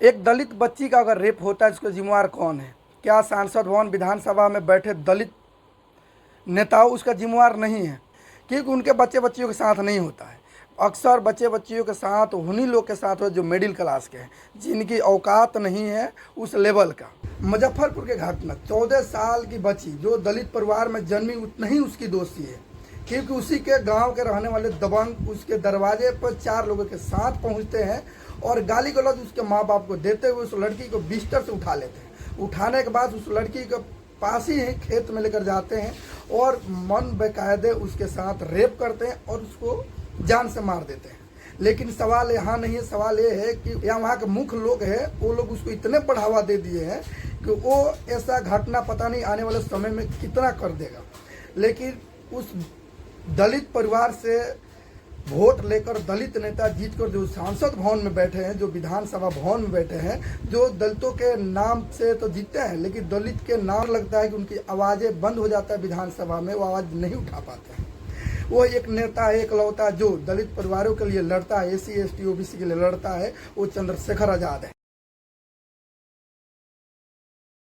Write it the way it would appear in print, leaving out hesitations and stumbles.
एक दलित बच्ची का अगर रेप होता है इसका जिम्मेवार कौन है? क्या सांसद भवन विधानसभा में बैठे दलित नेताओं उसका जिम्मेवार नहीं है? क्योंकि उनके बच्चे बच्चियों के साथ नहीं होता है। अक्सर बच्चे बच्चियों के साथ उन्हीं लोग के साथ हो जो मिडिल क्लास के हैं, जिनकी औकात नहीं है उस लेवल का। मुजफ्फरपुर के घटना, 14 साल की बच्ची जो दलित परिवार में जन्मी, उतना ही उसकी दोषी है, क्योंकि उसी के गांव के रहने वाले दबंग उसके दरवाजे पर 4 लोगों के साथ पहुंचते हैं और गाली गलौज उसके माँ बाप को देते हुए उस लड़की को बिस्तर से उठा लेते हैं। उठाने के बाद उस लड़की के पास ही खेत में लेकर जाते हैं और मन बेकायदे उसके साथ रेप करते हैं और उसको जान से मार देते हैं। लेकिन सवाल यहाँ नहीं है, सवाल ये है कि यहाँ वहाँ के मुख्य लोग हैं, वो लोग उसको इतने बढ़ावा दे दिए हैं कि वो ऐसा घटना पता नहीं आने वाले समय में कितना कर देगा। लेकिन उस दलित परिवार से वोट लेकर दलित नेता जीतकर जो सांसद भवन में बैठे हैं, जो विधानसभा भवन में बैठे हैं, जो दलितों के नाम से तो जीतते हैं, लेकिन दलित के नाम लगता है कि उनकी आवाज़ें बंद हो जाता है विधानसभा में, वो आवाज़ नहीं उठा पाते हैं। वो एक नेता है एकलौता जो दलित परिवारों के लिए लड़ता है, SC ST OBC के लिए लड़ता है, वो चंद्रशेखर आज़ाद है।